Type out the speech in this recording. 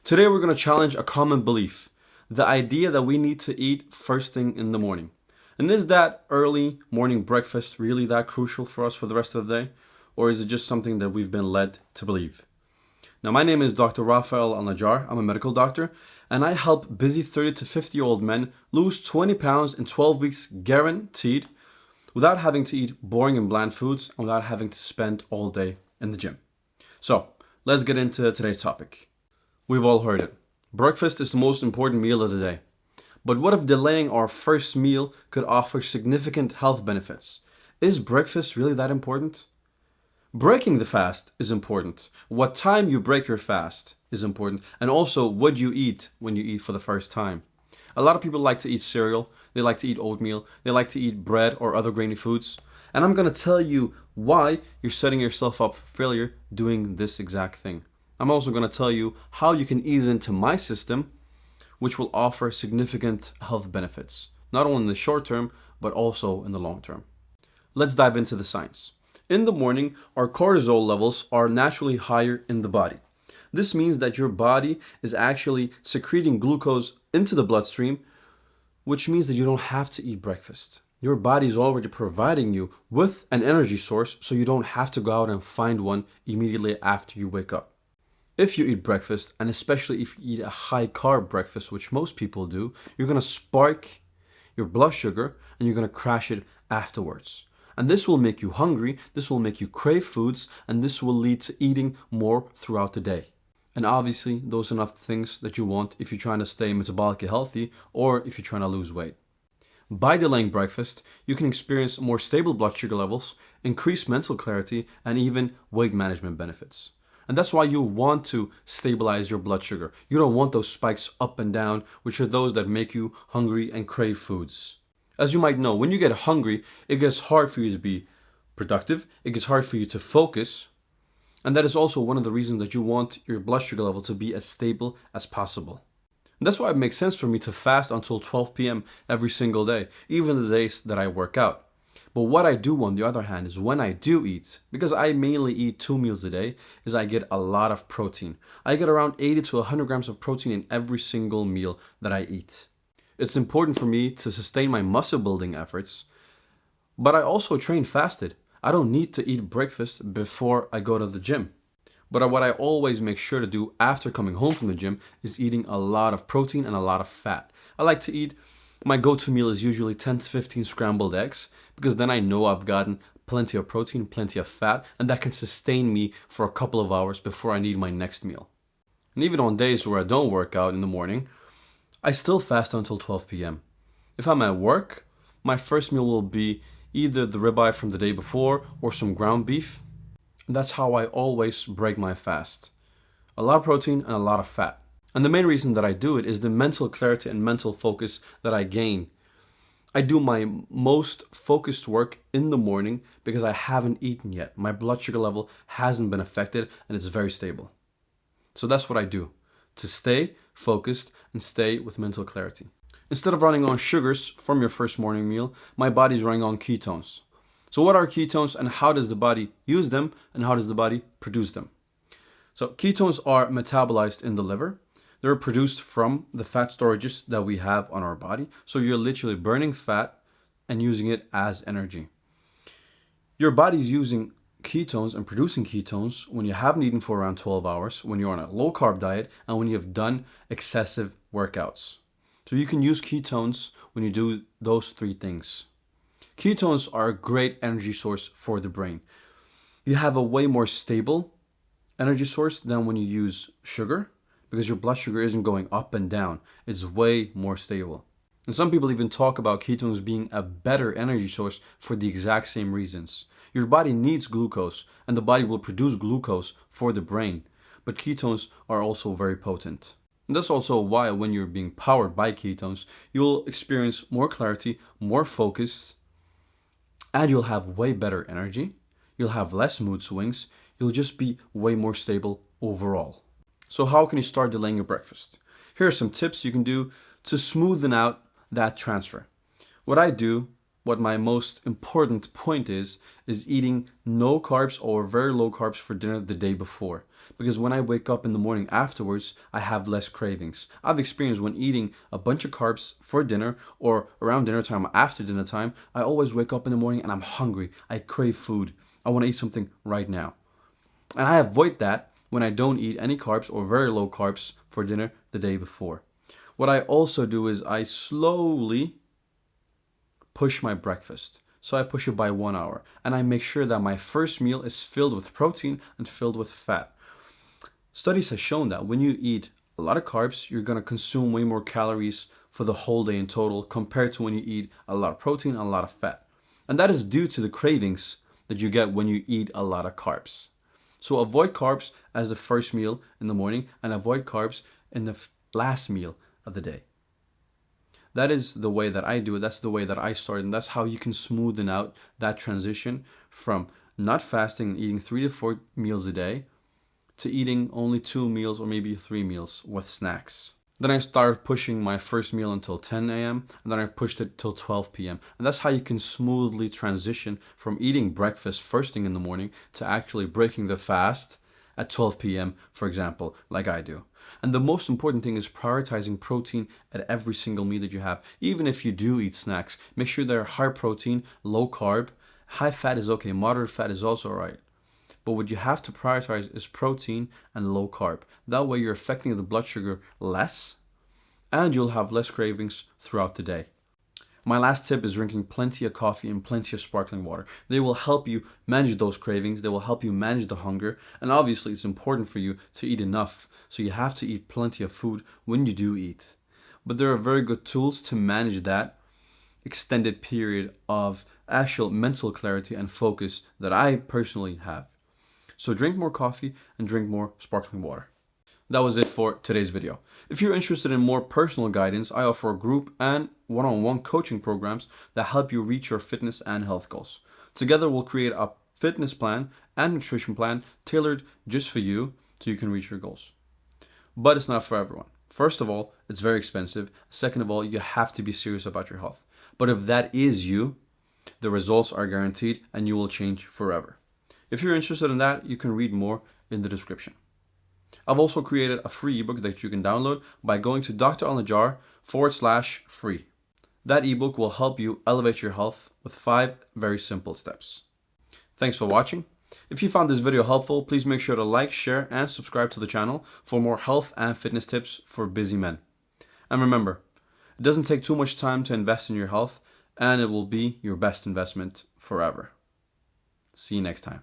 Today we're going to challenge a common belief, the idea that we need to eat first thing in the morning. And is that early morning breakfast really that crucial for us for the rest of the day? Or is it just something that we've been led to believe? Now, my name is Dr. Al-Najaar. I'm a medical doctor, and I help busy 30 to 50-year-old men lose 20 pounds in 12 weeks guaranteed without having to eat boring and bland foods and without having to spend all day in the gym. So, let's get into today's topic. We've all heard it. Breakfast is the most important meal of the day. But what if delaying our first meal could offer significant health benefits? Is breakfast really that important? Breaking the fast is important. What time you break your fast is important. And also what you eat when you eat for the first time. A lot of people like to eat cereal. They like to eat oatmeal. They like to eat bread or other grainy foods. And I'm going to tell you why you're setting yourself up for failure doing this exact thing. I'm also going to tell you how you can ease into my system, which will offer significant health benefits, not only in the short term, but also in the long term. Let's dive into the science. In the morning, our cortisol levels are naturally higher in the body. This means that your body is actually secreting glucose into the bloodstream, which means that you don't have to eat breakfast. Your body is already providing you with an energy source, so you don't have to go out and find one immediately after you wake up. If you eat breakfast, and especially if you eat a high carb breakfast, which most people do, you're going to spark your blood sugar and you're going to crash it afterwards. And this will make you hungry, this will make you crave foods, and this will lead to eating more throughout the day. And obviously, those are not the things that you want if you're trying to stay metabolically healthy or if you're trying to lose weight. By delaying breakfast, you can experience more stable blood sugar levels, increased mental clarity, and even weight management benefits. And that's why you want to stabilize your blood sugar. You don't want those spikes up and down, which are those that make you hungry and crave foods. As you might know, when you get hungry, it gets hard for you to be productive. It gets hard for you to focus. And that is also one of the reasons that you want your blood sugar level to be as stable as possible. And that's why it makes sense for me to fast until 12 p.m. every single day, even the days that I work out. But what I do on the other hand is when I do eat, because I mainly eat 2 meals a day, is I get a lot of protein. I get around 80 to 100 grams of protein in every single meal that I eat. It's important for me to sustain my muscle building efforts, but I also train fasted. I don't need to eat breakfast before I go to the gym. But what I always make sure to do after coming home from the gym is eating a lot of protein and a lot of fat. I like to eat, my go-to meal is usually 10 to 15 scrambled eggs, because then I know I've gotten plenty of protein, plenty of fat, and that can sustain me for a couple of hours before I need my next meal. And even on days where I don't work out in the morning, I still fast until 12 p.m. If I'm at work, my first meal will be either the ribeye from the day before or some ground beef. And that's how I always break my fast. A lot of protein and a lot of fat. And the main reason that I do it is the mental clarity and mental focus that I gain. I do my most focused work in the morning because I haven't eaten yet. My blood sugar level hasn't been affected and it's very stable. So that's what I do to stay focused and stay with mental clarity. Instead of running on sugars from your first morning meal, my body's running on ketones. So what are ketones and how does the body use them and how does the body produce them? So ketones are metabolized in the liver. They're produced from the fat storages that we have on our body. So you're literally burning fat and using it as energy. Your body's using ketones and producing ketones when you haven't eaten for around 12 hours, when you're on a low carb diet, and when you have done excessive workouts. So you can use ketones when you do those 3 things. Ketones are a great energy source for the brain. You have a way more stable energy source than when you use sugar, because your blood sugar isn't going up and down. It's way more stable. And some people even talk about ketones being a better energy source for the exact same reasons. Your body needs glucose, and the body will produce glucose for the brain. But ketones are also very potent. And that's also why when you're being powered by ketones, you'll experience more clarity, more focus, and you'll have way better energy. You'll have less mood swings. You'll just be way more stable overall. So how can you start delaying your breakfast? Here are some tips you can do to smoothen out that transfer. What I do, what my most important point is eating no carbs or very low carbs for dinner the day before. because when I wake up in the morning afterwards, I have less cravings. I've experienced when eating a bunch of carbs for dinner or around dinner time or after dinner time, I always wake up in the morning and I'm hungry. I crave food. I want to eat something right now. And I avoid that when I don't eat any carbs or very low carbs for dinner the day before. What I also do is I slowly push my breakfast. So I push it by 1 hour and I make sure that my first meal is filled with protein and filled with fat. Studies have shown that when you eat a lot of carbs, you're going to consume way more calories for the whole day in total compared to when you eat a lot of protein and a lot of fat. And that is due to the cravings that you get when you eat a lot of carbs. So avoid carbs as the first meal in the morning and avoid carbs in the last meal of the day. That is the way that I do it. That's the way that I started. And that's how you can smoothen out that transition from not fasting and eating 3 to 4 meals a day to eating only 2 meals or maybe 3 meals with snacks. Then I started pushing my first meal until 10 a.m. and then I pushed it till 12 p.m. And that's how you can smoothly transition from eating breakfast first thing in the morning to actually breaking the fast at 12 p.m., for example, like I do. And the most important thing is prioritizing protein at every single meal that you have. Even if you do eat snacks, make sure they're high protein, low carb. High fat is okay, moderate fat is also alright. But what you have to prioritize is protein and low carb. That way you're affecting the blood sugar less and you'll have less cravings throughout the day. My last tip is drinking plenty of coffee and plenty of sparkling water. They will help you manage those cravings. They will help you manage the hunger. And obviously it's important for you to eat enough. So you have to eat plenty of food when you do eat. But there are very good tools to manage that extended period of actual mental clarity and focus that I personally have. So drink more coffee and drink more sparkling water. That was it for today's video. If you're interested in more personal guidance, I offer group and one-on-one coaching programs that help you reach your fitness and health goals. Together, we'll create a fitness plan and nutrition plan tailored just for you so you can reach your goals. But it's not for everyone. First of all, it's very expensive. Second of all, you have to be serious about your health. But if that is you, the results are guaranteed and you will change forever. If you're interested in that, you can read more in the description. I've also created a free ebook that you can download by going to Dr. Al-Najaar/free. That ebook will help you elevate your health with 5 very simple steps. Thanks for watching. If you found this video helpful, please make sure to like, share, and subscribe to the channel for more health and fitness tips for busy men. And remember, it doesn't take too much time to invest in your health, and it will be your best investment forever. See you next time.